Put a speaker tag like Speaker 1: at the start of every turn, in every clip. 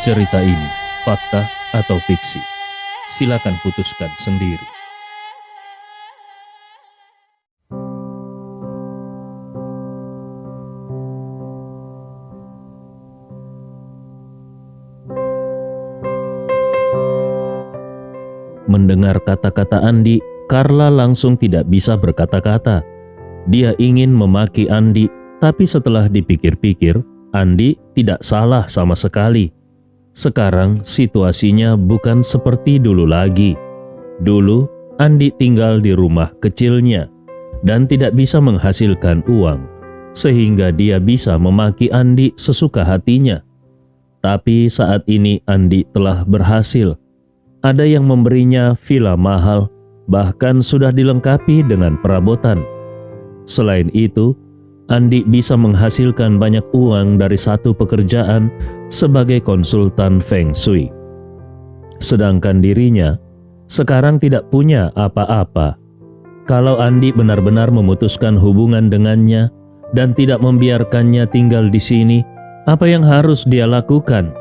Speaker 1: Cerita ini fakta atau fiksi? Silakan putuskan sendiri. Mendengar kata-kata Andi, Carla langsung tidak bisa berkata-kata. Dia ingin memaki Andi, tapi setelah dipikir-pikir, Andi tidak salah sama sekali. Sekarang situasinya bukan seperti dulu lagi. Dulu, Andi tinggal di rumah kecilnya dan tidak bisa menghasilkan uang, sehingga dia bisa memaki Andi sesuka hatinya. Tapi saat ini Andi telah berhasil. Ada yang memberinya villa mahal, bahkan sudah dilengkapi dengan perabotan. Selain itu, Andi bisa menghasilkan banyak uang dari satu pekerjaan sebagai konsultan Feng Shui. Sedangkan dirinya sekarang tidak punya apa-apa. Kalau Andi benar-benar memutuskan hubungan dengannya dan tidak membiarkannya tinggal di sini, apa yang harus dia lakukan?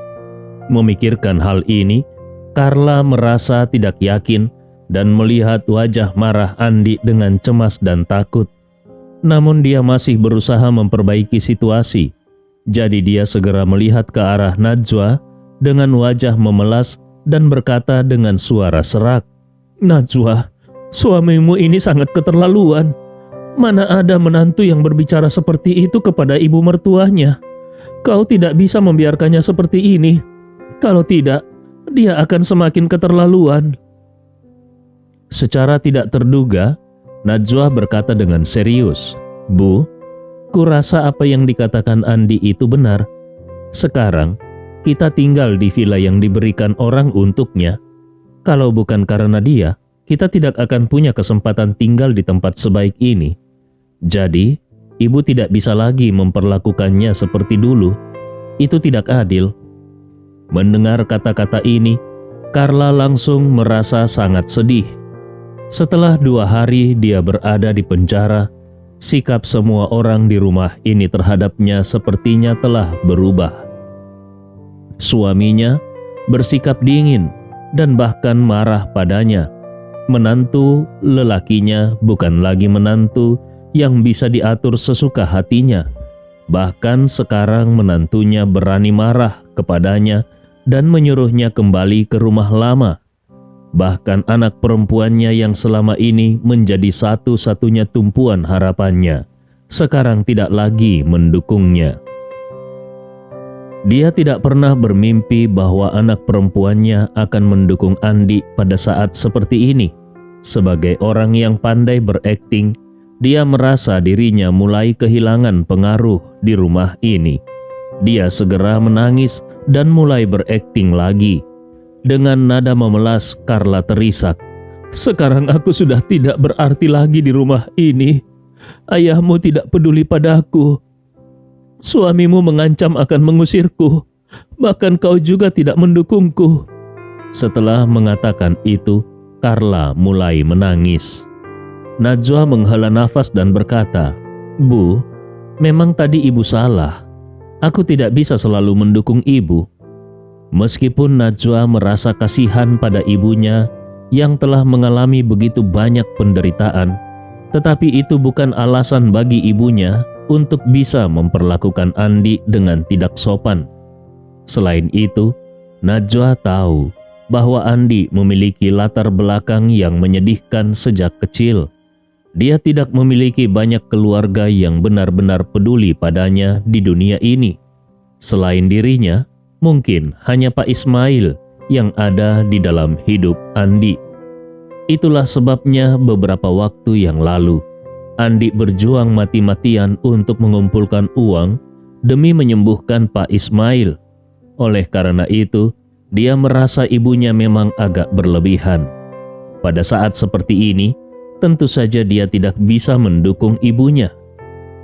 Speaker 1: Memikirkan hal ini, Carla merasa tidak yakin dan melihat wajah marah Andi dengan cemas dan takut. Namun dia masih berusaha memperbaiki situasi. Jadi dia segera melihat ke arah Najwa dengan wajah memelas dan berkata dengan suara serak, "Najwa, suamimu ini sangat keterlaluan. Mana ada menantu yang berbicara seperti itu kepada ibu mertuanya. Kau tidak bisa membiarkannya seperti ini. Kalau tidak, dia akan semakin keterlaluan." Secara tidak terduga, Najwa berkata dengan serius, "Bu, kurasa apa yang dikatakan Andi itu benar. Sekarang, kita tinggal di villa yang diberikan orang untuknya. Kalau bukan karena dia, kita tidak akan punya kesempatan tinggal di tempat sebaik ini. Jadi, ibu tidak bisa lagi memperlakukannya seperti dulu. Itu tidak adil." Mendengar kata-kata ini, Carla langsung merasa sangat sedih. Setelah 2 hari dia berada di penjara, sikap semua orang di rumah ini terhadapnya sepertinya telah berubah. Suaminya bersikap dingin dan bahkan marah padanya. Menantu lelakinya bukan lagi menantu yang bisa diatur sesuka hatinya. Bahkan sekarang menantunya berani marah kepadanya dan menyuruhnya kembali ke rumah lama. Bahkan anak perempuannya yang selama ini menjadi satu-satunya tumpuan harapannya, sekarang tidak lagi mendukungnya. Dia tidak pernah bermimpi bahwa anak perempuannya akan mendukung Andi pada saat seperti ini. Sebagai orang yang pandai berakting, dia merasa dirinya mulai kehilangan pengaruh di rumah ini. Dia segera menangis dan mulai berakting lagi. Dengan nada memelas, Carla terisak, "Sekarang aku sudah tidak berarti lagi di rumah ini. Ayahmu tidak peduli padaku. Suamimu mengancam akan mengusirku. Bahkan kau juga tidak mendukungku." Setelah mengatakan itu, Carla mulai menangis. Najwa menghela nafas dan berkata, "Bu, memang tadi ibu salah. Aku tidak bisa selalu mendukung ibu." Meskipun Najwa merasa kasihan pada ibunya yang telah mengalami begitu banyak penderitaan, tetapi itu bukan alasan bagi ibunya untuk bisa memperlakukan Andi dengan tidak sopan. Selain itu, Najwa tahu bahwa Andi memiliki latar belakang yang menyedihkan sejak kecil. Dia tidak memiliki banyak keluarga yang benar-benar peduli padanya di dunia ini. Selain dirinya, mungkin hanya Pak Ismail yang ada di dalam hidup Andi. Itulah sebabnya beberapa waktu yang lalu, Andi berjuang mati-matian untuk mengumpulkan uang demi menyembuhkan Pak Ismail. Oleh karena itu, dia merasa ibunya memang agak berlebihan. Pada saat seperti ini, tentu saja dia tidak bisa mendukung ibunya.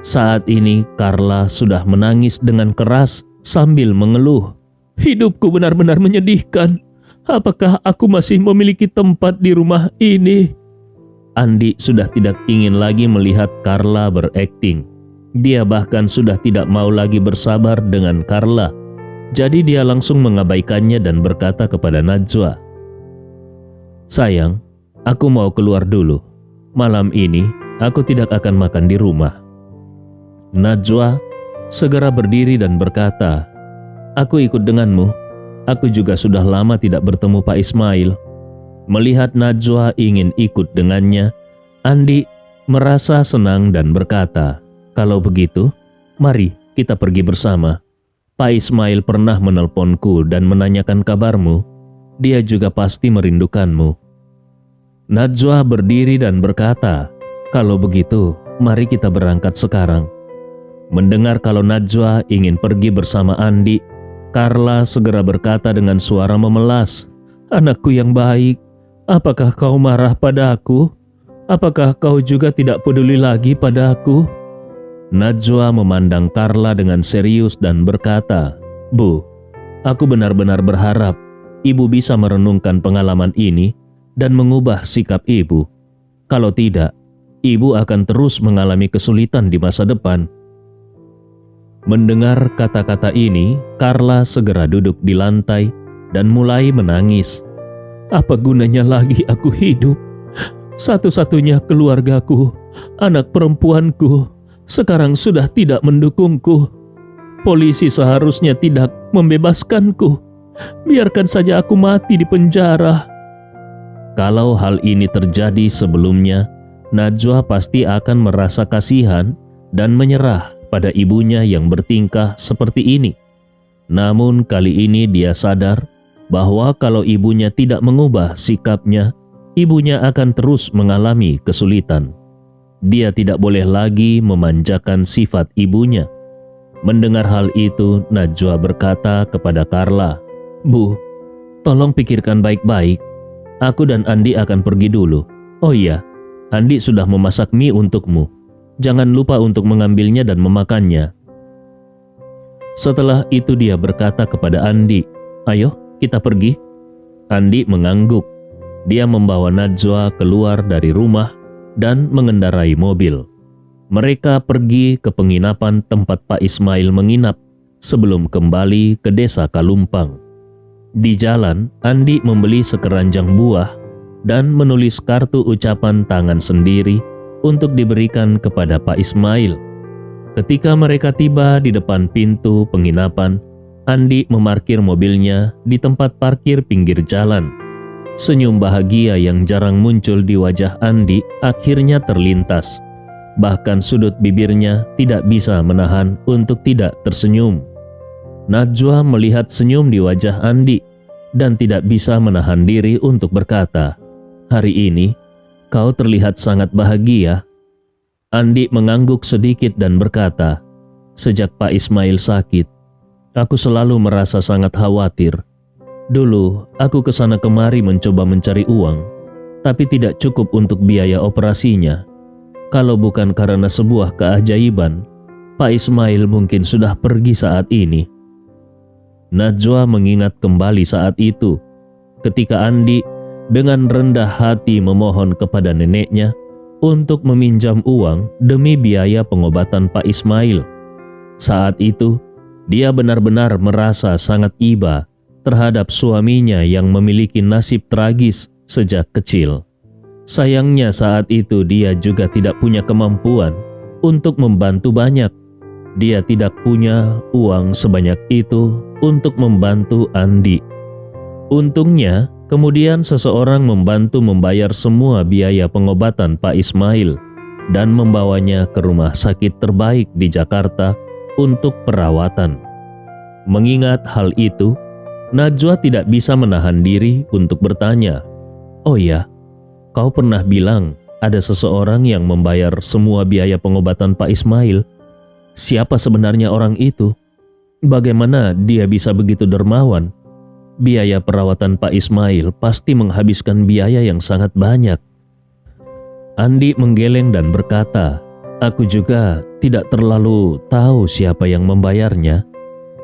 Speaker 1: Saat ini, Carla sudah menangis dengan keras sambil mengeluh, "Hidupku benar-benar menyedihkan. Apakah aku masih memiliki tempat di rumah ini?" Andi sudah tidak ingin lagi melihat Carla berakting. Dia bahkan sudah tidak mau lagi bersabar dengan Carla. Jadi dia langsung mengabaikannya dan berkata kepada Najwa, "Sayang, aku mau keluar dulu. Malam ini aku tidak akan makan di rumah." Najwa segera berdiri dan berkata, "Aku ikut denganmu. Aku juga sudah lama tidak bertemu Pak Ismail." Melihat Najwa ingin ikut dengannya, Andi merasa senang dan berkata, "Kalau begitu, mari kita pergi bersama. Pak Ismail pernah menelponku dan menanyakan kabarmu. Dia juga pasti merindukanmu." Najwa berdiri dan berkata, "Kalau begitu, mari kita berangkat sekarang." Mendengar kalau Najwa ingin pergi bersama Andi, Carla segera berkata dengan suara memelas, "Anakku yang baik, apakah kau marah pada aku? Apakah kau juga tidak peduli lagi pada aku?" Najwa memandang Carla dengan serius dan berkata, "Bu, aku benar-benar berharap Ibu bisa merenungkan pengalaman ini dan mengubah sikap Ibu. Kalau tidak, Ibu akan terus mengalami kesulitan di masa depan." Mendengar kata-kata ini, Carla segera duduk di lantai dan mulai menangis. "Apa gunanya lagi aku hidup? Satu-satunya keluargaku, anak perempuanku, sekarang sudah tidak mendukungku. Polisi seharusnya tidak membebaskanku. Biarkan saja aku mati di penjara." Kalau hal ini terjadi sebelumnya, Najwa pasti akan merasa kasihan dan menyerah pada ibunya yang bertingkah seperti ini. Namun kali ini dia sadar bahwa kalau ibunya tidak mengubah sikapnya, ibunya akan terus mengalami kesulitan. Dia tidak boleh lagi memanjakan sifat ibunya. Mendengar hal itu, Najwa berkata kepada Carla, "Bu, tolong pikirkan baik-baik. Aku dan Andi akan pergi dulu. Oh iya, Andi sudah memasak mie untukmu. Jangan lupa untuk mengambilnya dan memakannya." Setelah itu dia berkata kepada Andi, "Ayo kita pergi." Andi mengangguk. Dia membawa Najwa keluar dari rumah dan mengendarai mobil. Mereka pergi ke penginapan tempat Pak Ismail menginap sebelum kembali ke desa Kalumpang. Di jalan, Andi membeli sekeranjang buah dan menulis kartu ucapan tangan sendiri untuk diberikan kepada Pak Ismail. Ketika mereka tiba di depan pintu penginapan, Andi memarkir mobilnya di tempat parkir pinggir jalan. Senyum bahagia yang jarang muncul di wajah Andi akhirnya terlintas. Bahkan sudut bibirnya tidak bisa menahan untuk tidak tersenyum. Najwa melihat senyum di wajah Andi dan tidak bisa menahan diri untuk berkata, "Hari ini kau terlihat sangat bahagia." Andi mengangguk sedikit dan berkata, "Sejak Pak Ismail sakit, aku selalu merasa sangat khawatir. Dulu aku kesana kemari mencoba mencari uang, tapi tidak cukup untuk biaya operasinya. Kalau bukan karena sebuah keajaiban, Pak Ismail mungkin sudah pergi saat ini." Najwa mengingat kembali saat itu, ketika Andi dengan rendah hati memohon kepada neneknya untuk meminjam uang demi biaya pengobatan Pak Ismail. Saat itu, dia benar-benar merasa sangat iba terhadap suaminya yang memiliki nasib tragis sejak kecil. Sayangnya saat itu dia juga tidak punya kemampuan untuk membantu banyak. Dia tidak punya uang sebanyak itu untuk membantu Andi. Untungnya, kemudian seseorang membantu membayar semua biaya pengobatan Pak Ismail dan membawanya ke rumah sakit terbaik di Jakarta untuk perawatan. Mengingat hal itu, Najwa tidak bisa menahan diri untuk bertanya, "Oh ya, kau pernah bilang ada seseorang yang membayar semua biaya pengobatan Pak Ismail. Siapa sebenarnya orang itu? Bagaimana dia bisa begitu dermawan? Biaya perawatan Pak Ismail pasti menghabiskan biaya yang sangat banyak." Andi menggeleng dan berkata, "Aku juga tidak terlalu tahu siapa yang membayarnya.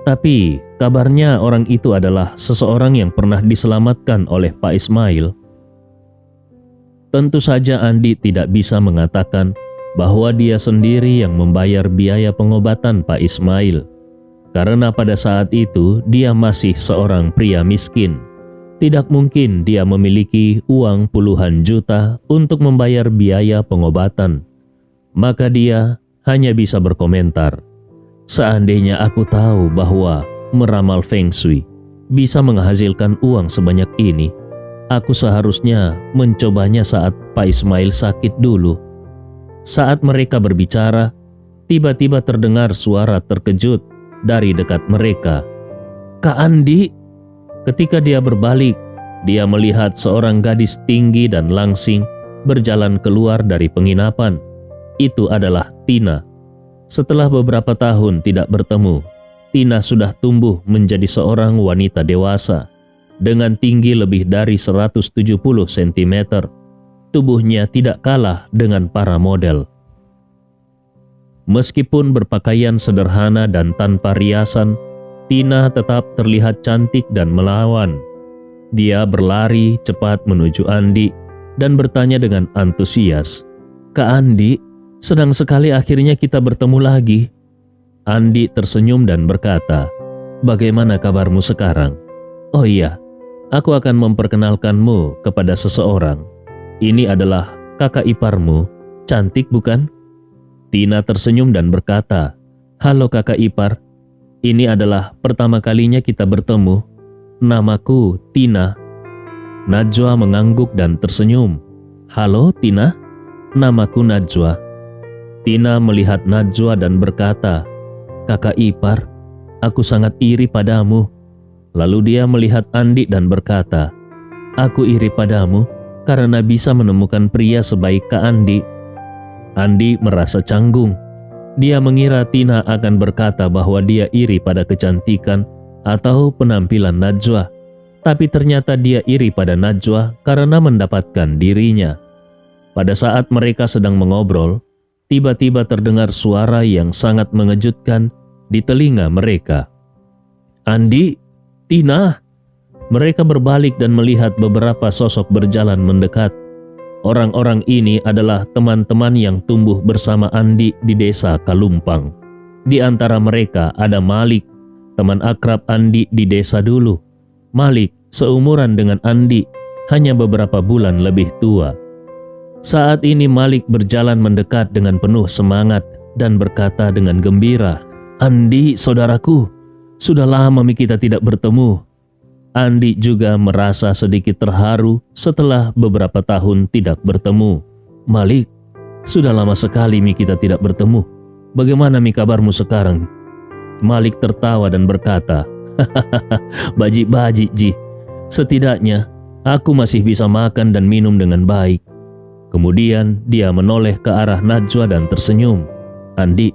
Speaker 1: Tapi kabarnya orang itu adalah seseorang yang pernah diselamatkan oleh Pak Ismail." Tentu saja Andi tidak bisa mengatakan bahwa dia sendiri yang membayar biaya pengobatan Pak Ismail. karena pada saat itu dia masih seorang pria miskin. Tidak mungkin dia memiliki uang puluhan juta untuk membayar biaya pengobatan. Maka dia hanya bisa berkomentar, "Seandainya aku tahu bahwa meramal Feng Shui bisa menghasilkan uang sebanyak ini, aku seharusnya mencobanya saat Pak Ismail sakit dulu." Saat mereka berbicara, tiba-tiba terdengar suara terkejut dari dekat mereka. "Kak Andi!" Ketika dia berbalik, dia melihat seorang gadis tinggi dan langsing berjalan keluar dari penginapan. Itu adalah Tina. Setelah beberapa tahun tidak bertemu, Tina sudah tumbuh menjadi seorang wanita dewasa dengan tinggi lebih dari 170 cm. Tubuhnya tidak kalah dengan para model. Meskipun berpakaian sederhana dan tanpa riasan, Tina tetap terlihat cantik dan melawan. Dia berlari cepat menuju Andi dan bertanya dengan antusias, "Kak Andi, senang sekali akhirnya kita bertemu lagi." Andi tersenyum dan berkata, "Bagaimana kabarmu sekarang? Oh iya, aku akan memperkenalkanmu kepada seseorang. Ini adalah kakak iparmu, cantik bukan?" Tina tersenyum dan berkata, "Halo kakak ipar. Ini adalah pertama kalinya kita bertemu. Namaku Tina." Najwa mengangguk dan tersenyum. "Halo Tina, namaku Najwa." Tina melihat Najwa dan berkata, "Kakak ipar, aku sangat iri padamu." Lalu dia melihat Andi dan berkata, "Aku iri padamu karena bisa menemukan pria sebaik Kak Andi." Andi merasa canggung. Dia mengira Tina akan berkata bahwa dia iri pada kecantikan atau penampilan Najwa. Tapi ternyata dia iri pada Najwa karena mendapatkan dirinya. Pada saat mereka sedang mengobrol, tiba-tiba terdengar suara yang sangat mengejutkan di telinga mereka. "Andi, Tina!" Mereka berbalik dan melihat beberapa sosok berjalan mendekat. Orang-orang ini adalah teman-teman yang tumbuh bersama Andi di desa Kalumpang. Di antara mereka ada Malik, teman akrab Andi di desa dulu. Malik seumuran dengan Andi, hanya beberapa bulan lebih tua. Saat ini Malik berjalan mendekat dengan penuh semangat dan berkata dengan gembira, "Andi, saudaraku, sudah lama kita tidak bertemu." Andi juga merasa sedikit terharu setelah beberapa tahun tidak bertemu. "Malik, sudah lama sekali kita tidak bertemu. Bagaimana kabarmu sekarang?" Malik tertawa dan berkata, "Hahaha, baji-baji Ji. Setidaknya aku masih bisa makan dan minum dengan baik." Kemudian dia menoleh ke arah Najwa dan tersenyum. "Andi,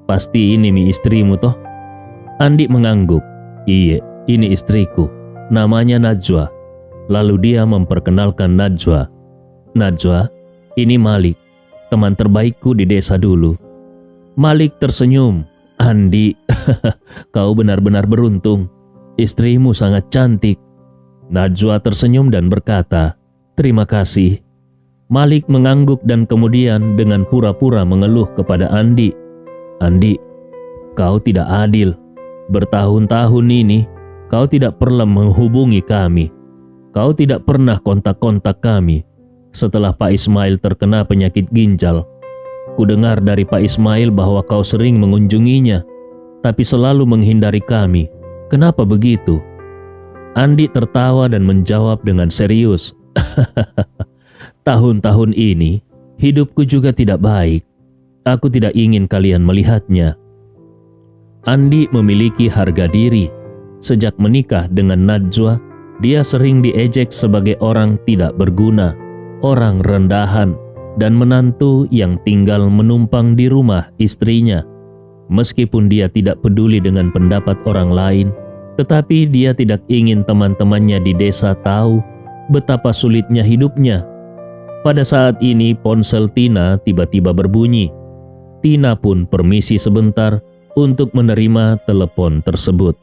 Speaker 1: pasti ini istrimu toh?" Andi mengangguk. "Iya, ini istriku, namanya Najwa." Lalu dia memperkenalkan Najwa. "Najwa, ini Malik, teman terbaikku di desa dulu." Malik tersenyum. "Andi, kau benar-benar beruntung. Istrimu sangat cantik." Najwa tersenyum dan berkata, "Terima kasih." Malik mengangguk dan kemudian dengan pura-pura mengeluh kepada Andi, "Andi, kau tidak adil. Bertahun-tahun ini kau tidak pernah menghubungi kami. Kau tidak pernah kontak-kontak kami. Setelah Pak Ismail terkena penyakit ginjal, ku dengar dari Pak Ismail bahwa kau sering mengunjunginya, tapi selalu menghindari kami. Kenapa begitu?" Andi tertawa dan menjawab dengan serius, "Tahun-tahun ini hidupku juga tidak baik. Aku tidak ingin kalian melihatnya." Andi memiliki harga diri. Sejak menikah dengan Najwa, dia sering diejek sebagai orang tidak berguna, orang rendahan, dan menantu yang tinggal menumpang di rumah istrinya. Meskipun dia tidak peduli dengan pendapat orang lain, tetapi dia tidak ingin teman-temannya di desa tahu betapa sulitnya hidupnya. Pada saat ini ponsel Tina tiba-tiba berbunyi. Tina pun permisi sebentar untuk menerima telepon tersebut.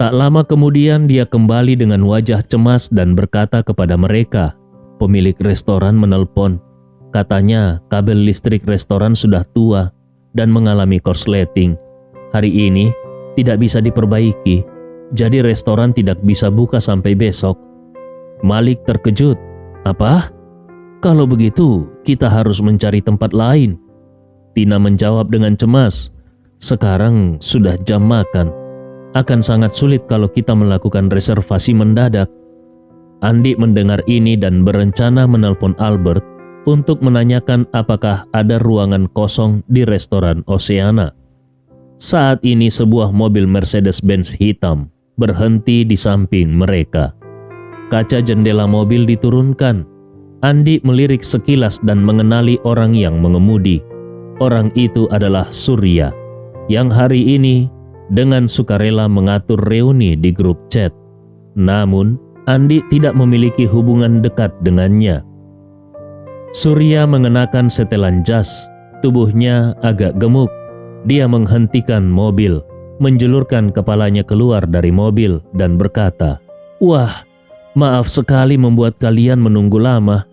Speaker 1: Tak lama kemudian dia kembali dengan wajah cemas dan berkata kepada mereka, "Pemilik restoran menelpon. Katanya kabel listrik restoran sudah tua dan mengalami korsleting. hari ini tidak bisa diperbaiki, jadi restoran tidak bisa buka sampai besok. Malik terkejut. Apa? Kalau begitu, kita harus mencari tempat lain. Tina menjawab dengan cemas. Sekarang sudah jam makan. Akan sangat sulit kalau kita melakukan reservasi mendadak. Andi mendengar ini dan berencana menelpon Albert untuk menanyakan apakah ada ruangan kosong di restoran Oceana. Saat ini sebuah mobil Mercedes-Benz hitam berhenti di samping mereka. Kaca jendela mobil diturunkan. Andi melirik sekilas dan mengenali orang yang mengemudi. Orang itu adalah Surya, yang hari ini dengan sukarela mengatur reuni di grup chat. Namun, Andi tidak memiliki hubungan dekat dengannya. Surya mengenakan setelan jas, tubuhnya agak gemuk. Dia menghentikan mobil, menjulurkan kepalanya keluar dari mobil dan berkata, "Wah, maaf sekali membuat kalian menunggu lama."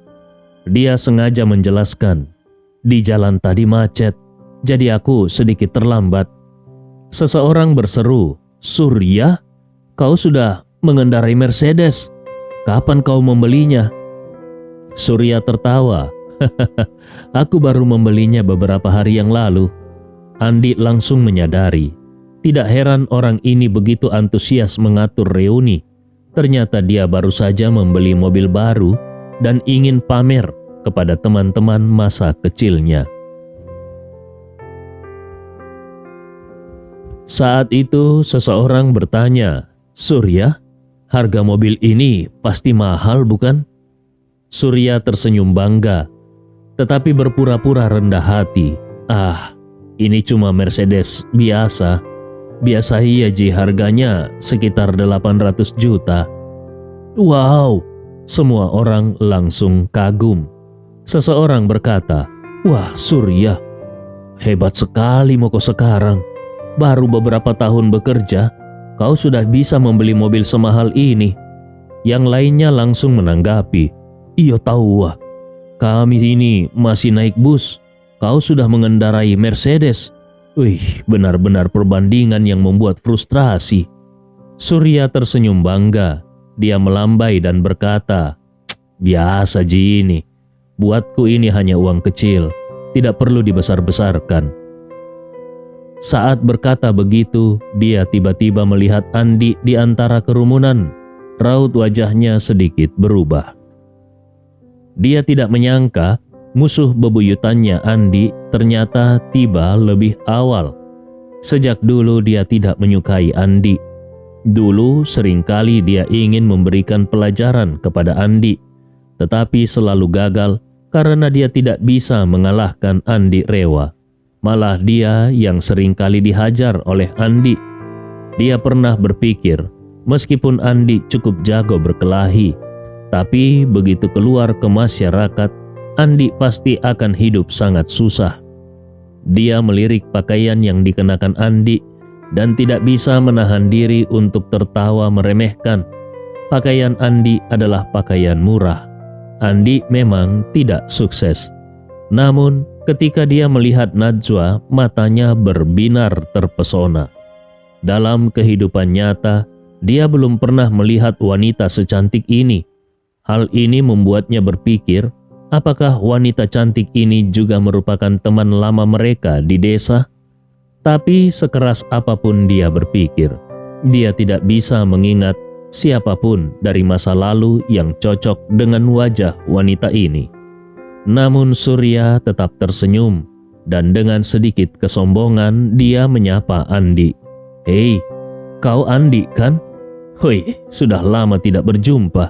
Speaker 1: Dia sengaja menjelaskan, "Di jalan tadi macet, jadi aku sedikit terlambat." Seseorang berseru, "Surya, kau sudah mengendarai Mercedes. Kapan kau membelinya?" Surya tertawa, "Aku baru membelinya beberapa hari yang lalu." Andi langsung menyadari, tidak heran orang ini begitu antusias mengatur reuni. Ternyata dia baru saja membeli mobil baru dan ingin pamer kepada teman-teman masa kecilnya. Saat itu seseorang bertanya, "Surya, harga mobil ini pasti mahal bukan?" Surya tersenyum bangga, tetapi berpura-pura rendah hati. Ini cuma Mercedes biasa. Biasa iya Ji, harganya sekitar 800 juta. Wow, semua orang langsung kagum. Seseorang berkata, "Wah Surya, hebat sekali Moko sekarang. Baru beberapa tahun bekerja, kau sudah bisa membeli mobil semahal ini." Yang lainnya langsung menanggapi, "Iya tahu wah, kami ini masih naik bus. Kau sudah mengendarai Mercedes. Wih, benar-benar perbandingan yang membuat frustrasi." Surya tersenyum bangga. Dia melambai dan berkata, "Biasa Ji ini. Buatku ini hanya uang kecil, tidak perlu dibesar-besarkan." Saat berkata begitu, dia tiba-tiba melihat Andi di antara kerumunan. Raut wajahnya sedikit berubah. Dia tidak menyangka musuh bebuyutannya Andi ternyata tiba lebih awal. Sejak dulu dia tidak menyukai Andi. Dulu seringkali dia ingin memberikan pelajaran kepada Andi, tetapi selalu gagal karena dia tidak bisa mengalahkan Andi Rewa. Malah dia yang seringkali dihajar oleh Andi. Dia pernah berpikir, meskipun Andi cukup jago berkelahi, tapi begitu keluar ke masyarakat, Andi pasti akan hidup sangat susah. Dia melirik pakaian yang dikenakan Andi dan tidak bisa menahan diri untuk tertawa meremehkan. Pakaian Andi adalah pakaian murah. Andi memang tidak sukses. Namun ketika dia melihat Najwa, matanya berbinar terpesona. Dalam kehidupan nyata, dia belum pernah melihat wanita secantik ini. Hal ini membuatnya berpikir, apakah wanita cantik ini juga merupakan teman lama mereka di desa? Tapi sekeras apapun dia berpikir, dia tidak bisa mengingat siapapun dari masa lalu yang cocok dengan wajah wanita ini. Namun Surya tetap tersenyum dan dengan sedikit kesombongan dia menyapa Andi. "Hei, kau Andi kan? Hoi, sudah lama tidak berjumpa."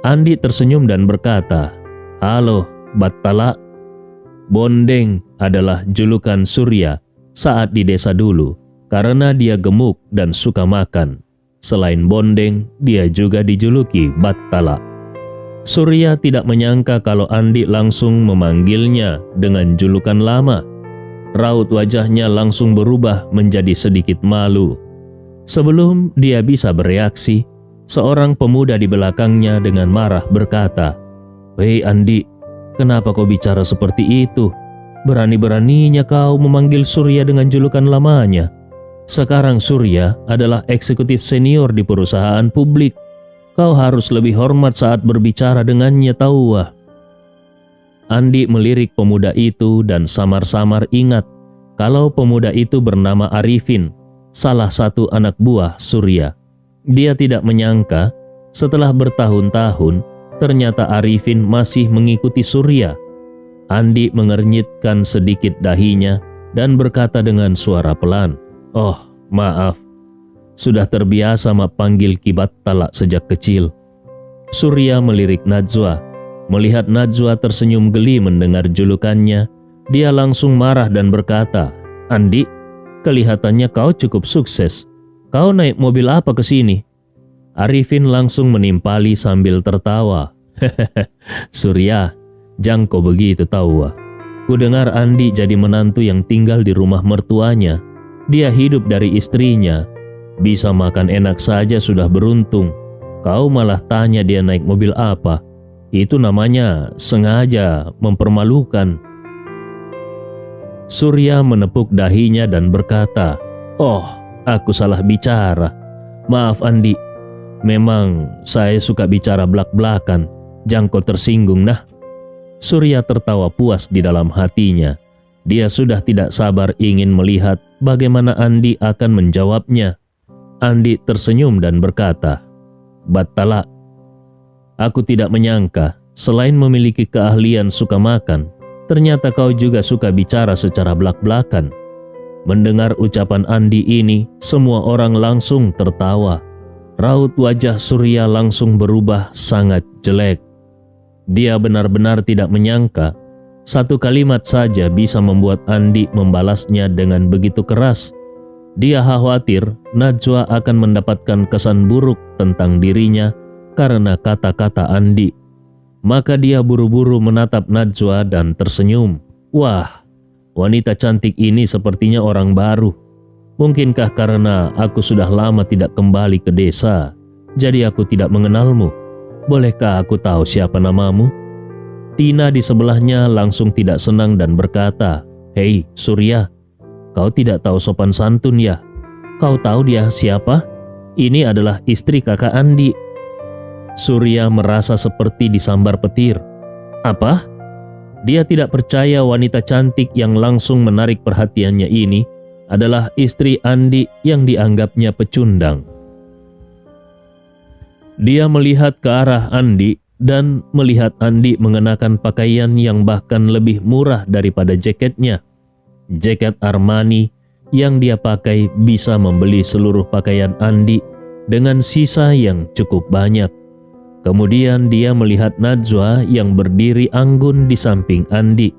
Speaker 1: Andi tersenyum dan berkata, "Halo, Battala." Bondeng adalah julukan Surya saat di desa dulu karena dia gemuk dan suka makan. Selain Bondeng, dia juga dijuluki Battala. Surya tidak menyangka kalau Andi langsung memanggilnya dengan julukan lama. Raut wajahnya langsung berubah menjadi sedikit malu. Sebelum dia bisa bereaksi, seorang pemuda di belakangnya dengan marah berkata, "Hei Andi, kenapa kau bicara seperti itu? Berani-beraninya kau memanggil Surya dengan julukan lamanya. Sekarang Surya adalah eksekutif senior di perusahaan publik. Kau harus lebih hormat saat berbicara dengannya, tahu wah. Andi melirik pemuda itu dan samar-samar ingat kalau pemuda itu bernama Arifin, salah satu anak buah Surya. Dia tidak menyangka setelah bertahun-tahun ternyata Arifin masih mengikuti Surya. Andi mengernyitkan sedikit dahinya dan berkata dengan suara pelan, "Oh, maaf. Sudah terbiasa mak panggil Kibat Talak sejak kecil." Surya melirik Najwa. Melihat Najwa tersenyum geli mendengar julukannya, dia langsung marah dan berkata, "Andi, kelihatannya kau cukup sukses. Kau naik mobil apa ke sini?" Arifin langsung menimpali sambil tertawa. "Hehehe, Surya, jangko begitu tahu. Kudengar Andi jadi menantu yang tinggal di rumah mertuanya. Dia hidup dari istrinya. Bisa makan enak saja sudah beruntung. Kau malah tanya dia naik mobil apa. Itu namanya sengaja mempermalukan." Surya menepuk dahinya dan berkata, "Oh, aku salah bicara. Maaf Andi. Memang saya suka bicara belak-belakan. Jangko tersinggung nah." Surya tertawa puas di dalam hatinya. Dia sudah tidak sabar ingin melihat bagaimana Andi akan menjawabnya. Andi tersenyum dan berkata, "Batalak, aku tidak menyangka selain memiliki keahlian suka makan, ternyata kau juga suka bicara secara belak-belakan." Mendengar ucapan Andi ini, semua orang langsung tertawa. Raut wajah Surya langsung berubah sangat jelek. Dia benar-benar tidak menyangka satu kalimat saja bisa membuat Andi membalasnya dengan begitu keras. Dia khawatir Najwa akan mendapatkan kesan buruk tentang dirinya karena kata-kata Andi. Maka dia buru-buru menatap Najwa dan tersenyum. "Wah, wanita cantik ini sepertinya orang baru. Mungkinkah karena aku sudah lama tidak kembali ke desa, jadi aku tidak mengenalmu? Bolehkah aku tahu siapa namamu?" Tina di sebelahnya langsung tidak senang dan berkata, "Hei Surya, kau tidak tahu sopan santun ya? Kau tahu dia siapa? Ini adalah istri kakak Andi." Surya merasa seperti disambar petir. Apa? Dia tidak percaya wanita cantik yang langsung menarik perhatiannya ini adalah istri Andi yang dianggapnya pecundang. Dia melihat ke arah Andi dan melihat Andi mengenakan pakaian yang bahkan lebih murah daripada jaketnya. Jaket Armani yang dia pakai bisa membeli seluruh pakaian Andi dengan sisa yang cukup banyak. Kemudian dia melihat Najwa yang berdiri anggun di samping Andi.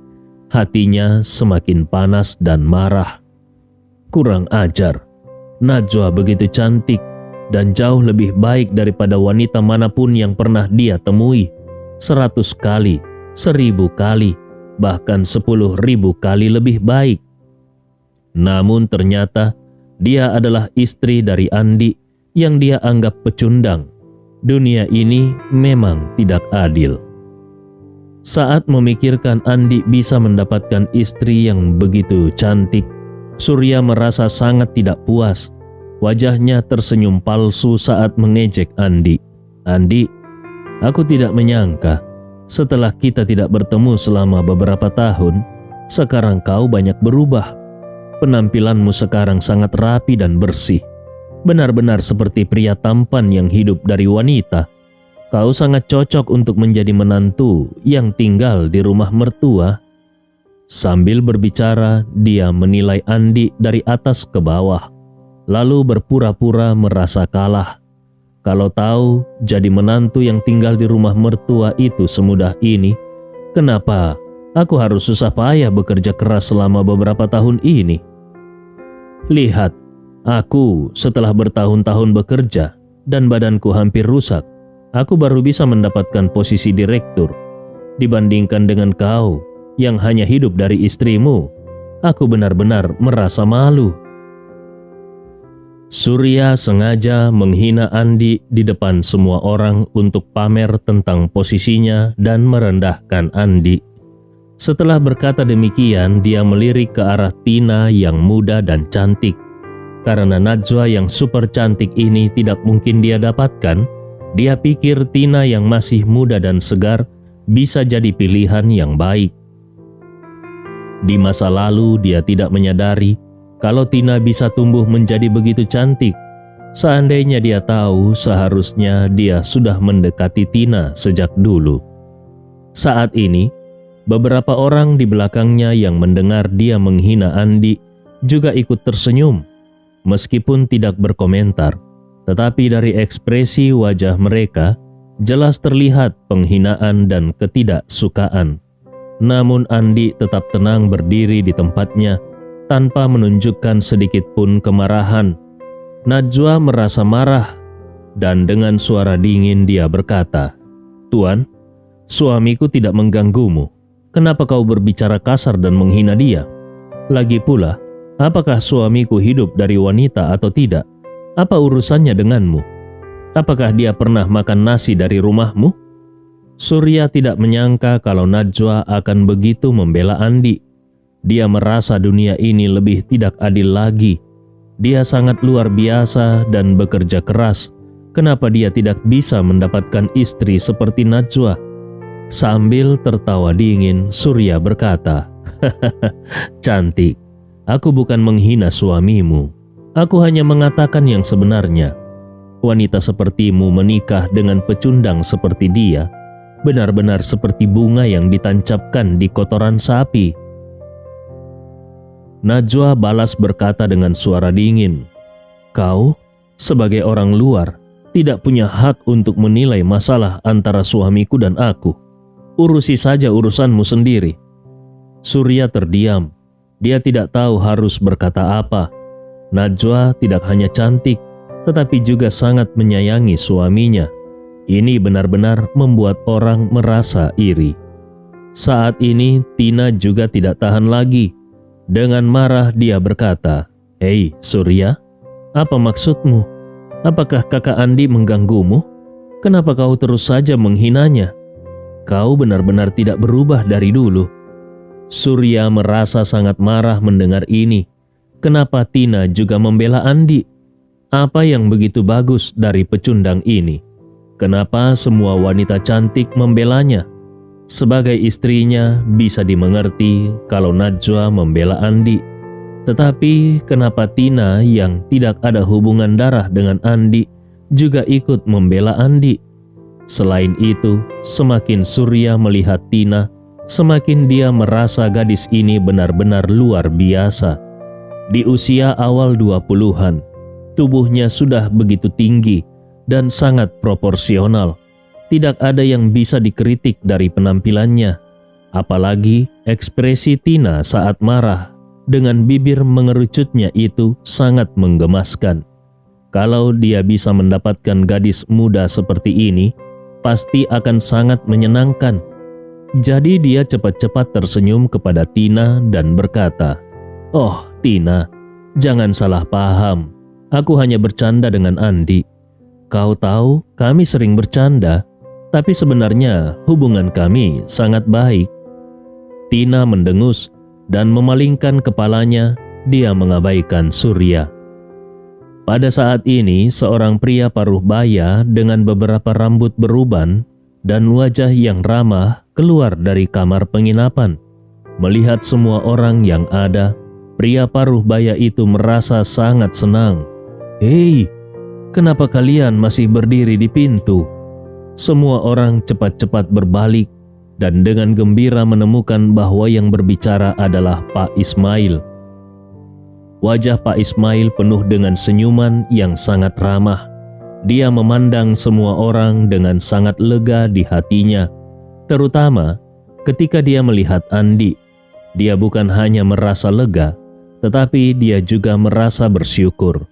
Speaker 1: Hatinya semakin panas dan marah. Kurang ajar. Najwa begitu cantik dan jauh lebih baik daripada wanita manapun yang pernah dia temui. 100 kali, 1000 kali, bahkan 10.000 kali lebih baik. Namun ternyata dia adalah istri dari Andi yang dia anggap pecundang. Dunia ini memang tidak adil. Saat memikirkan Andi bisa mendapatkan istri yang begitu cantik, Surya merasa sangat tidak puas. Wajahnya tersenyum palsu saat mengejek Andi. "Andi, aku tidak menyangka setelah kita tidak bertemu selama beberapa tahun, sekarang kau banyak berubah. Penampilanmu sekarang sangat rapi dan bersih. Benar-benar seperti pria tampan yang hidup dari wanita. Kau sangat cocok untuk menjadi menantu yang tinggal di rumah mertua." Sambil berbicara, dia menilai Andi dari atas ke bawah, lalu berpura-pura merasa kalah. Kalau tahu jadi menantu yang tinggal di rumah mertua itu semudah ini, kenapa aku harus susah payah bekerja keras selama beberapa tahun ini? Lihat, aku setelah bertahun-tahun bekerja dan badanku hampir rusak, aku baru bisa mendapatkan posisi direktur. Dibandingkan dengan kau yang hanya hidup dari istrimu, aku benar-benar merasa malu. Surya sengaja menghina Andi di depan semua orang untuk pamer tentang posisinya dan merendahkan Andi. Setelah berkata demikian, dia melirik ke arah Tina yang muda dan cantik. Karena Najwa yang super cantik ini tidak mungkin dia dapatkan, dia pikir Tina yang masih muda dan segar bisa jadi pilihan yang baik. Di masa lalu dia tidak menyadari kalau Tina bisa tumbuh menjadi begitu cantik. Seandainya dia tahu, seharusnya dia sudah mendekati Tina sejak dulu. Saat ini, beberapa orang di belakangnya yang mendengar dia menghina Andi juga ikut tersenyum, meskipun tidak berkomentar. Tetapi dari ekspresi wajah mereka, jelas terlihat penghinaan dan ketidaksukaan. Namun Andi tetap tenang berdiri di tempatnya, tanpa menunjukkan sedikit pun kemarahan. Najwa merasa marah, dan dengan suara dingin dia berkata, "Tuan, suamiku tidak mengganggumu. Kenapa kau berbicara kasar dan menghina dia? Lagi pula, apakah suamiku hidup dari wanita atau tidak? Apa urusannya denganmu? Apakah dia pernah makan nasi dari rumahmu?" Surya tidak menyangka kalau Najwa akan begitu membela Andi. Dia merasa dunia ini lebih tidak adil lagi. Dia sangat luar biasa dan bekerja keras. Kenapa dia tidak bisa mendapatkan istri seperti Najwa? Sambil tertawa dingin, Surya berkata, "Hahaha, cantik. Aku bukan menghina suamimu. Aku hanya mengatakan yang sebenarnya. Wanita sepertimu menikah dengan pecundang seperti dia, benar-benar seperti bunga yang ditancapkan di kotoran sapi." Najwa balas berkata dengan suara dingin, "Kau, sebagai orang luar, tidak punya hak untuk menilai masalah antara suamiku dan aku. Urusi saja urusanmu sendiri." Surya terdiam. Dia tidak tahu harus berkata apa. Najwa tidak hanya cantik, tetapi juga sangat menyayangi suaminya. Ini benar-benar membuat orang merasa iri. Saat ini Tina juga tidak tahan lagi. Dengan marah dia berkata, "Hei Surya, apa maksudmu? Apakah kakak Andi mengganggumu? Kenapa kau terus saja menghinanya? Kau benar-benar tidak berubah dari dulu." Surya merasa sangat marah mendengar ini. Kenapa Tina juga membela Andi? Apa yang begitu bagus dari pecundang ini? Kenapa semua wanita cantik membelanya? Sebagai istrinya bisa dimengerti kalau Najwa membela Andi. Tetapi kenapa Tina yang tidak ada hubungan darah dengan Andi juga ikut membela Andi? Selain itu, semakin Surya melihat Tina, semakin dia merasa gadis ini benar-benar luar biasa. Di usia awal 20-an, tubuhnya sudah begitu tinggi dan sangat proporsional. Tidak ada yang bisa dikritik dari penampilannya. Apalagi ekspresi Tina saat marah dengan bibir mengerucutnya itu sangat menggemaskan. Kalau dia bisa mendapatkan gadis muda seperti ini, pasti akan sangat menyenangkan. Jadi dia cepat-cepat tersenyum kepada Tina dan berkata, "Oh Tina, jangan salah paham. Aku hanya bercanda dengan Andi. Kau tahu kami sering bercanda, tapi sebenarnya hubungan kami sangat baik." Tina mendengus dan memalingkan kepalanya. Dia mengabaikan Surya. Pada saat ini, seorang pria paruh baya dengan beberapa rambut beruban dan wajah yang ramah keluar dari kamar penginapan. Melihat semua orang yang ada, pria paruh baya itu merasa sangat senang. "Hei, kenapa kalian masih berdiri di pintu?" Semua orang cepat-cepat berbalik dan dengan gembira menemukan bahwa yang berbicara adalah Pak Ismail. Wajah Pak Ismail penuh dengan senyuman yang sangat ramah. Dia memandang semua orang dengan sangat lega di hatinya, terutama ketika dia melihat Andi. Dia bukan hanya merasa lega, tetapi dia juga merasa bersyukur.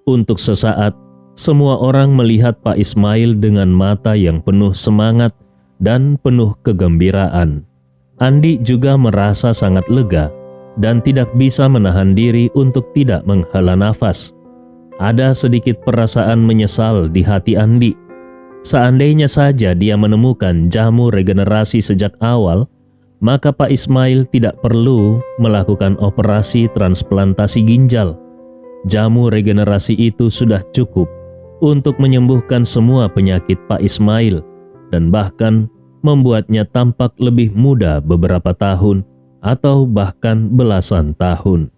Speaker 1: Untuk sesaat, semua orang melihat Pak Ismail dengan mata yang penuh semangat dan penuh kegembiraan. Andi juga merasa sangat lega dan tidak bisa menahan diri untuk tidak menghela nafas. Ada sedikit perasaan menyesal di hati Andi. Seandainya saja dia menemukan jamu regenerasi sejak awal, maka Pak Ismail tidak perlu melakukan operasi transplantasi ginjal. Jamu regenerasi itu sudah cukup untuk menyembuhkan semua penyakit Pak Ismail dan bahkan membuatnya tampak lebih muda beberapa tahun atau bahkan belasan tahun.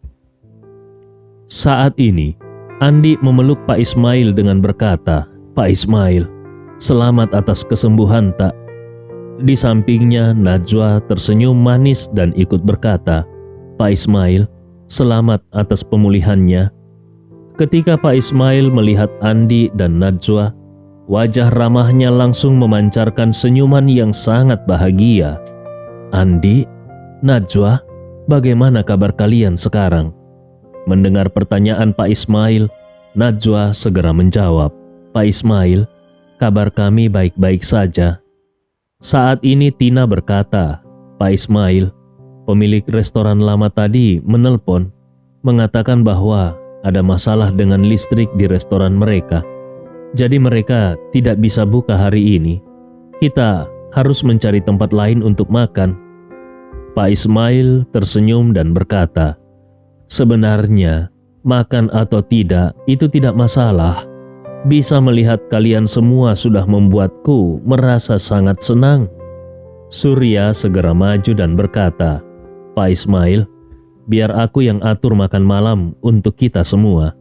Speaker 1: Saat ini, Andi memeluk Pak Ismail dengan berkata, "Pak Ismail, selamat atas kesembuhan tak?" Di sampingnya Najwa tersenyum manis dan ikut berkata, "Pak Ismail, selamat atas pemulihannya." Ketika Pak Ismail melihat Andi dan Najwa, wajah ramahnya langsung memancarkan senyuman yang sangat bahagia. "Andi, Najwa, bagaimana kabar kalian sekarang?" Mendengar pertanyaan Pak Ismail, Najwa segera menjawab, "Pak Ismail, kabar kami baik-baik saja." Saat ini Tina berkata, "Pak Ismail, pemilik restoran lama tadi menelpon, mengatakan bahwa ada masalah dengan listrik di restoran mereka. Jadi mereka tidak bisa buka hari ini. Kita harus mencari tempat lain untuk makan." Pak Ismail tersenyum dan berkata, "Sebenarnya, makan atau tidak itu tidak masalah. Bisa melihat kalian semua sudah membuatku merasa sangat senang." Surya segera maju dan berkata, "Pak Ismail, biar aku yang atur makan malam untuk kita semua."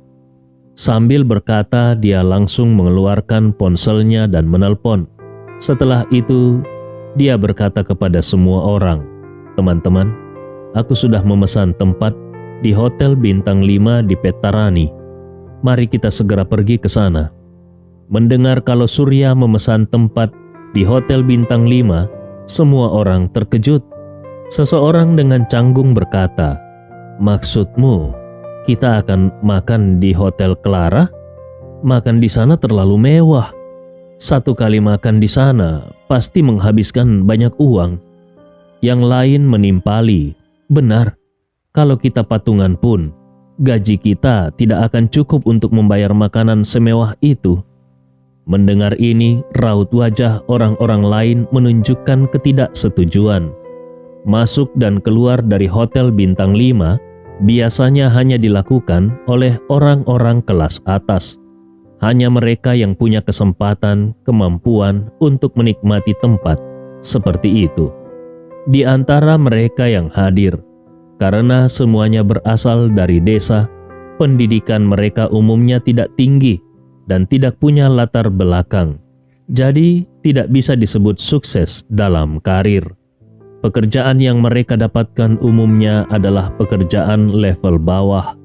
Speaker 1: Sambil berkata, dia langsung mengeluarkan ponselnya dan menelpon. Setelah itu, dia berkata kepada semua orang, "Teman-teman, aku sudah memesan tempat di Hotel Bintang 5 di Petarani. Mari kita segera pergi ke sana." Mendengar kalau Surya memesan tempat di Hotel Bintang 5, semua orang terkejut. Seseorang dengan canggung berkata, "Maksudmu, kita akan makan di Hotel Clara? Makan di sana terlalu mewah. Satu kali makan di sana pasti menghabiskan banyak uang." Yang lain menimpali, "Benar, kalau kita patungan pun, gaji kita tidak akan cukup untuk membayar makanan semewah itu." Mendengar ini, raut wajah orang-orang lain menunjukkan ketidaksetujuan. Masuk dan keluar dari Hotel Bintang 5 biasanya hanya dilakukan oleh orang-orang kelas atas. Hanya mereka yang punya kesempatan, kemampuan untuk menikmati tempat seperti itu. Di antara mereka yang hadir, karena semuanya berasal dari desa, pendidikan mereka umumnya tidak tinggi dan tidak punya latar belakang. Jadi tidak bisa disebut sukses dalam karir. Pekerjaan yang mereka dapatkan umumnya adalah pekerjaan level bawah.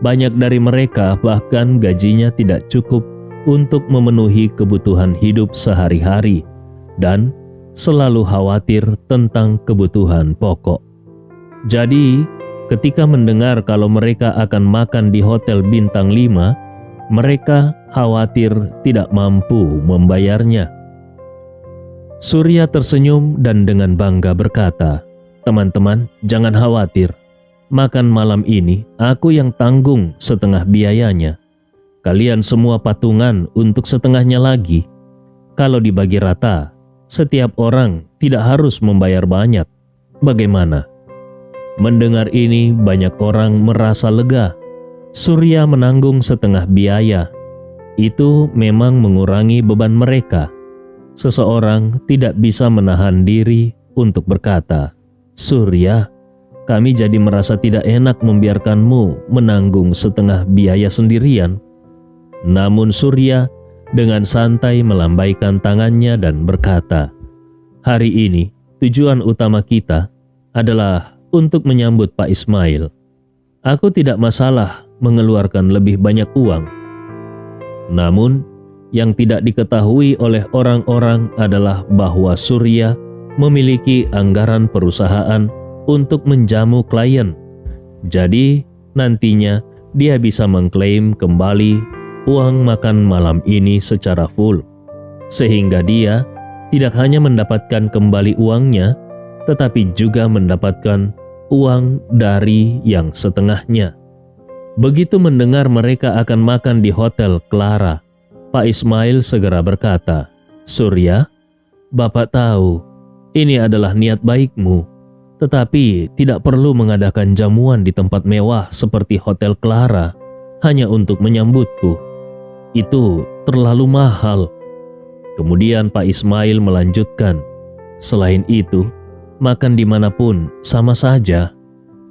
Speaker 1: Banyak dari mereka bahkan gajinya tidak cukup untuk memenuhi kebutuhan hidup sehari-hari dan selalu khawatir tentang kebutuhan pokok. Jadi, ketika mendengar kalau mereka akan makan di Hotel Bintang 5, mereka khawatir tidak mampu membayarnya. Surya tersenyum dan dengan bangga berkata, "Teman-teman, jangan khawatir. Makan malam ini aku yang tanggung setengah biayanya. Kalian semua patungan untuk setengahnya lagi. Kalau dibagi rata, setiap orang tidak harus membayar banyak. Bagaimana?" Mendengar ini, banyak orang merasa lega. Surya menanggung setengah biaya. Itu memang mengurangi beban mereka. Seseorang tidak bisa menahan diri untuk berkata, "Surya, kami jadi merasa tidak enak membiarkanmu menanggung setengah biaya sendirian." Namun Surya dengan santai melambaikan tangannya dan berkata, "Hari ini tujuan utama kita adalah untuk menyambut Pak Ismail. Aku tidak masalah mengeluarkan lebih banyak uang. Namun, yang tidak diketahui oleh orang-orang adalah bahwa Surya memiliki anggaran perusahaan untuk menjamu klien. Jadi, nantinya dia bisa mengklaim kembali uang makan malam ini secara full. Sehingga dia tidak hanya mendapatkan kembali uangnya, tetapi juga mendapatkan uang dari yang setengahnya. Begitu mendengar mereka akan makan di Hotel Clara, Pak Ismail segera berkata, "Surya, Bapak tahu ini adalah niat baikmu, tetapi tidak perlu mengadakan jamuan di tempat mewah seperti Hotel Clara. hanya untuk menyambutku. Itu terlalu mahal. Kemudian Pak Ismail melanjutkan, selain itu, makan dimanapun sama saja.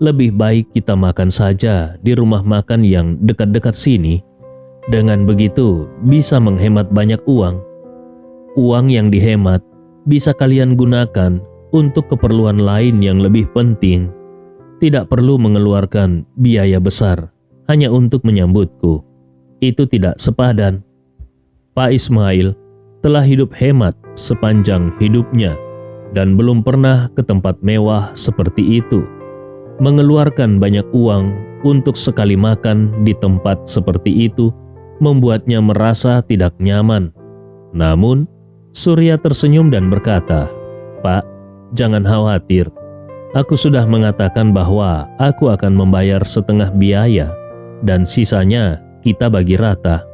Speaker 1: Lebih baik kita makan saja di rumah makan yang dekat-dekat sini. Dengan begitu bisa menghemat banyak uang. Uang yang dihemat bisa kalian gunakan untuk keperluan lain yang lebih penting. Tidak perlu mengeluarkan biaya besar hanya untuk menyambutku. Itu tidak sepadan. Pak Ismail telah hidup hemat sepanjang hidupnya dan belum pernah ke tempat mewah seperti itu. Mengeluarkan banyak uang untuk sekali makan di tempat seperti itu membuatnya merasa tidak nyaman. Namun, Surya tersenyum dan berkata, "Pak, jangan khawatir. Aku sudah mengatakan bahwa aku akan membayar setengah biaya dan sisanya kita bagi rata."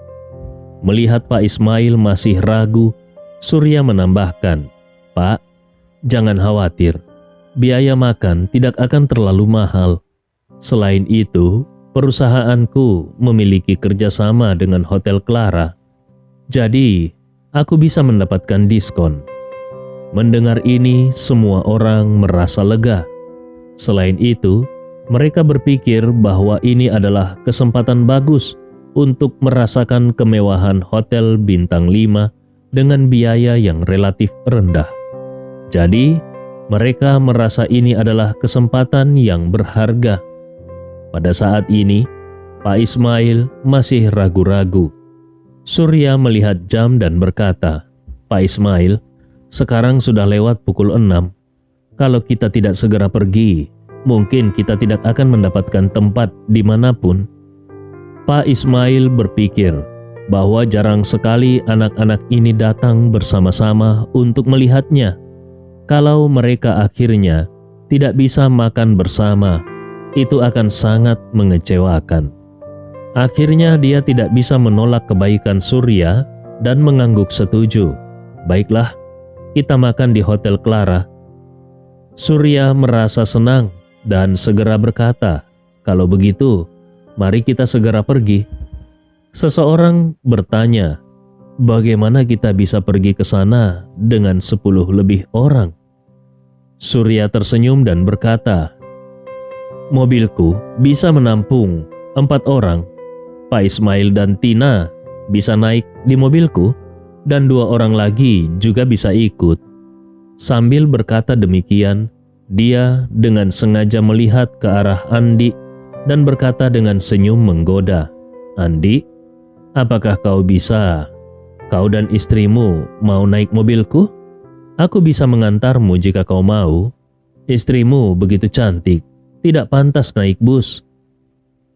Speaker 1: Melihat Pak Ismail masih ragu, Surya menambahkan, "Pak, jangan khawatir. Biaya makan tidak akan terlalu mahal. Selain itu, perusahaanku memiliki kerjasama dengan Hotel Clara. Jadi, aku bisa mendapatkan diskon." Mendengar ini, semua orang merasa lega. Selain itu, mereka berpikir bahwa ini adalah kesempatan bagus untuk merasakan kemewahan hotel bintang 5 dengan biaya yang relatif rendah. Jadi, mereka merasa ini adalah kesempatan yang berharga. Pada saat ini, Pak Ismail masih ragu-ragu. Surya melihat jam dan berkata, "Pak Ismail, sekarang sudah lewat pukul 6. Kalau kita tidak segera pergi, mungkin kita tidak akan mendapatkan tempat dimanapun." Pak Ismail berpikir bahwa jarang sekali anak-anak ini datang bersama-sama untuk melihatnya. Kalau mereka akhirnya tidak bisa makan bersama, itu akan sangat mengecewakan. Akhirnya dia tidak bisa menolak kebaikan Surya dan mengangguk setuju. "Baiklah, kita makan di Hotel Clara." Surya merasa senang dan segera berkata, "Kalau begitu, mari kita segera pergi." Seseorang bertanya, "Bagaimana kita bisa pergi ke sana dengan 10 lebih orang?" Surya tersenyum dan berkata, "Mobilku bisa menampung 4 orang. Pak Ismail dan Tina bisa naik di mobilku, dan 2 orang lagi juga bisa ikut." Sambil berkata demikian, dia dengan sengaja melihat ke arah Andi dan berkata dengan senyum menggoda, "Andi, apakah kau bisa? Kau dan istrimu mau naik mobilku? Aku bisa mengantarmu jika kau mau. Istrimu begitu cantik, tidak pantas naik bus."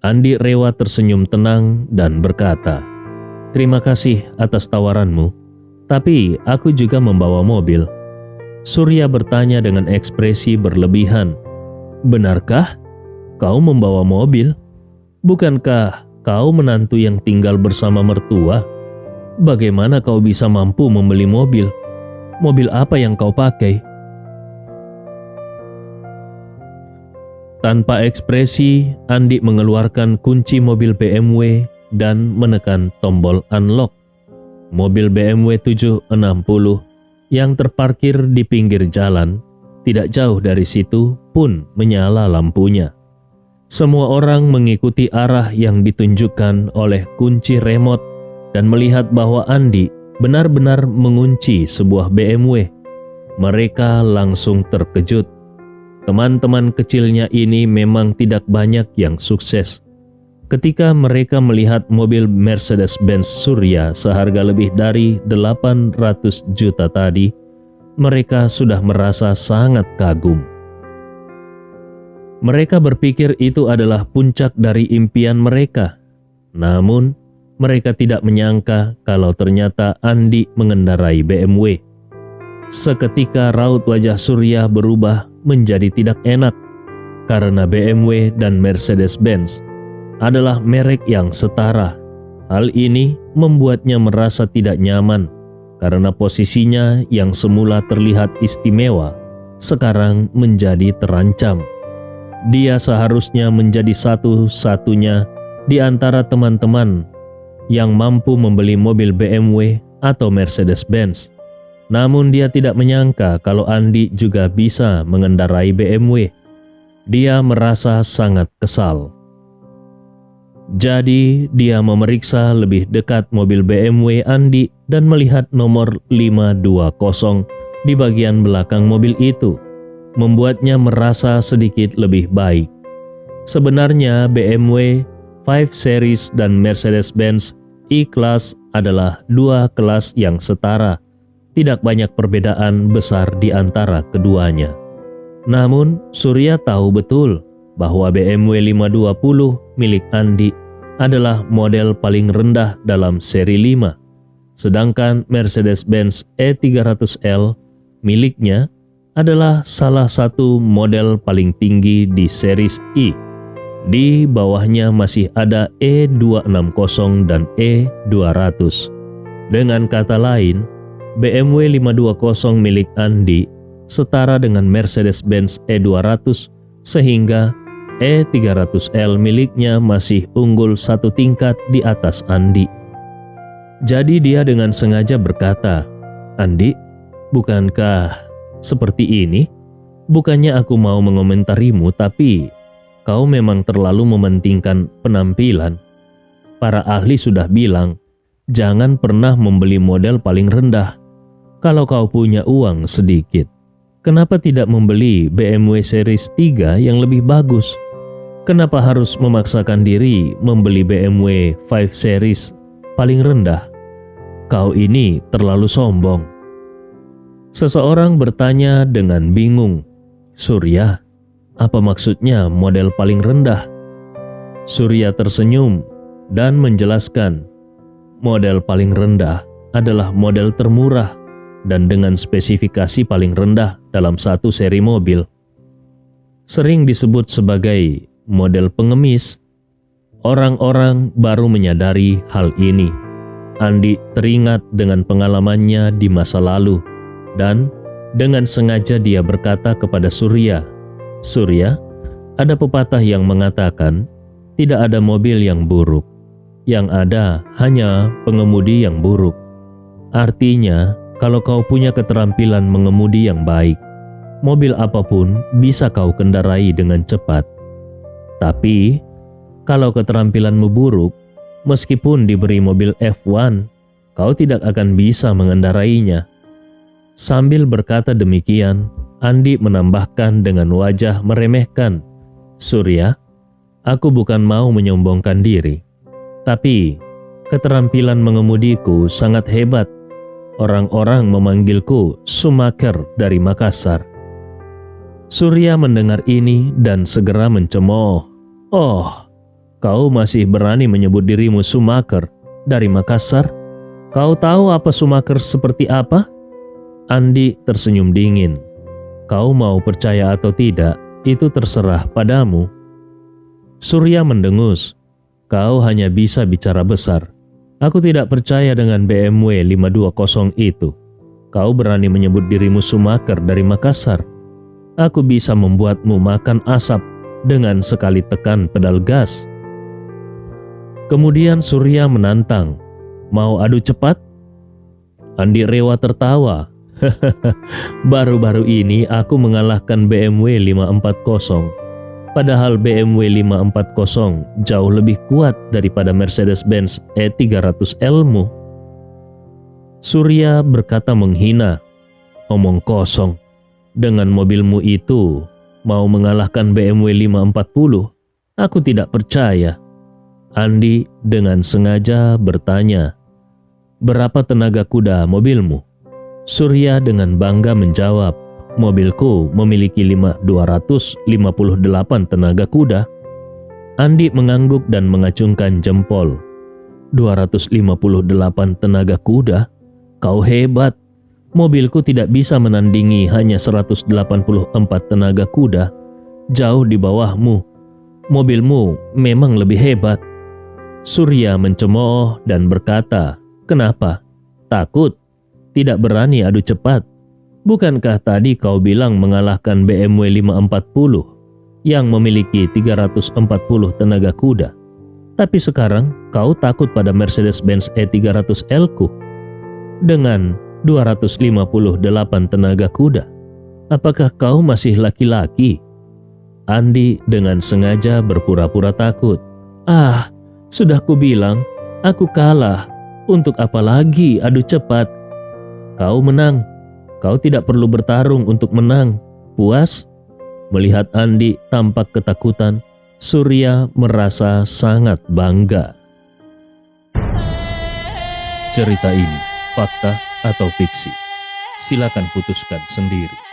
Speaker 1: Andi Rewa tersenyum tenang dan berkata, "Terima kasih atas tawaranmu, tapi aku juga membawa mobil." Surya bertanya dengan ekspresi berlebihan, "Benarkah kau membawa mobil? Bukankah kau menantu yang tinggal bersama mertua? Bagaimana kau bisa mampu membeli mobil? Mobil apa yang kau pakai?" Tanpa ekspresi, Andi mengeluarkan kunci mobil BMW dan menekan tombol unlock. Mobil BMW 760 yang terparkir di pinggir jalan, tidak jauh dari situ pun menyala lampunya. Semua orang mengikuti arah yang ditunjukkan oleh kunci remote dan melihat bahwa Andi benar-benar mengunci sebuah BMW. Mereka langsung terkejut. Teman-teman kecilnya ini memang tidak banyak yang sukses. Ketika mereka melihat mobil Mercedes-Benz Surya seharga lebih dari 800 juta tadi, mereka sudah merasa sangat kagum. Mereka berpikir itu adalah puncak dari impian mereka. Namun, mereka tidak menyangka kalau ternyata Andi mengendarai BMW. Seketika raut wajah Surya berubah menjadi tidak enak karena BMW dan Mercedes-Benz adalah merek yang setara. Hal ini membuatnya merasa tidak nyaman karena posisinya yang semula terlihat istimewa sekarang menjadi terancam. Dia seharusnya menjadi satu-satunya di antara teman-teman yang mampu membeli mobil BMW atau Mercedes-Benz. Namun dia tidak menyangka kalau Andi juga bisa mengendarai BMW. Dia merasa sangat kesal. Jadi dia memeriksa lebih dekat mobil BMW Andi dan melihat nomor 520 di bagian belakang mobil itu. Membuatnya merasa sedikit lebih baik. Sebenarnya BMW 5 Series dan Mercedes-Benz E-Class adalah dua kelas yang setara. Tidak banyak perbedaan besar di antara keduanya. Namun, Surya tahu betul bahwa BMW 520 milik Andi adalah model paling rendah dalam seri 5. Sedangkan Mercedes-Benz E300L miliknya adalah salah satu model paling tinggi di series E. Di bawahnya masih ada E260 dan E200. Dengan kata lain, BMW 520 milik Andi setara dengan Mercedes-Benz E200 sehingga E300L miliknya masih unggul satu tingkat di atas Andi. Jadi dia dengan sengaja berkata, "Andi, bukankah seperti ini? Bukannya aku mau mengomentarimu, tapi kau memang terlalu mementingkan penampilan. Para ahli sudah bilang, jangan pernah membeli model paling rendah. Kalau kau punya uang sedikit, kenapa tidak membeli BMW Series 3 yang lebih bagus? Kenapa harus memaksakan diri membeli BMW 5 Series paling rendah? Kau ini terlalu sombong." Seseorang bertanya dengan bingung, "Surya, apa maksudnya model paling rendah?" Surya tersenyum dan menjelaskan, model paling rendah adalah model termurah dan dengan spesifikasi paling rendah dalam satu seri mobil. Sering disebut sebagai model pengemis. Orang-orang baru menyadari hal ini. Andi teringat dengan pengalamannya di masa lalu dan dengan sengaja dia berkata kepada Surya, "Surya, ada pepatah yang mengatakan tidak ada mobil yang buruk. Yang ada hanya pengemudi yang buruk. Artinya, kalau kau punya keterampilan mengemudi yang baik, mobil apapun bisa kau kendarai dengan cepat. Tapi, kalau keterampilanmu buruk, meskipun diberi mobil F1, kau tidak akan bisa mengendarainya." Sambil berkata demikian, Andi menambahkan dengan wajah meremehkan, "Surya, aku bukan mau menyombongkan diri, tapi keterampilan mengemudiku sangat hebat. Orang-orang memanggilku Schumacher dari Makassar." Surya mendengar ini dan segera mencemooh, "Oh, kau masih berani menyebut dirimu Schumacher dari Makassar? Kau tahu apa Schumacher seperti apa?" Andi tersenyum dingin. "Kau mau percaya atau tidak, itu terserah padamu." Surya mendengus, "Kau hanya bisa bicara besar. Aku tidak percaya dengan BMW 520 itu. Kau berani menyebut dirimu Schumacher dari Makassar. Aku bisa membuatmu makan asap dengan sekali tekan pedal gas." Kemudian Surya menantang, "Mau adu cepat?" Andi Rewa tertawa. "Baru-baru ini aku mengalahkan BMW 540. Padahal BMW 540 jauh lebih kuat daripada Mercedes-Benz E300L-mu." Surya berkata menghina, "Omong kosong. Dengan mobilmu itu mau mengalahkan BMW 540? Aku tidak percaya." Andi dengan sengaja bertanya, "Berapa tenaga kuda mobilmu?" Surya dengan bangga menjawab, "Mobilku memiliki 258 tenaga kuda." Andi mengangguk dan mengacungkan jempol. 258 tenaga kuda? Kau hebat. Mobilku tidak bisa menandingi hanya 184 tenaga kuda. Jauh di bawahmu. Mobilmu memang lebih hebat." Surya mencemooh dan berkata, "Kenapa? Takut? Tidak berani adu cepat? Bukankah tadi kau bilang mengalahkan BMW 540 yang memiliki 340 tenaga kuda? Tapi sekarang kau takut pada Mercedes-Benz E300L-ku dengan 258 tenaga kuda. Apakah kau masih laki-laki? Andi dengan sengaja berpura-pura takut. Ah, sudah kubilang, aku kalah. Untuk apa lagi adu cepat? Kau menang. Kau tidak perlu bertarung untuk menang. Puas? Melihat Andi tampak ketakutan, Surya merasa sangat bangga. Cerita ini fakta atau fiksi? Silakan putuskan sendiri.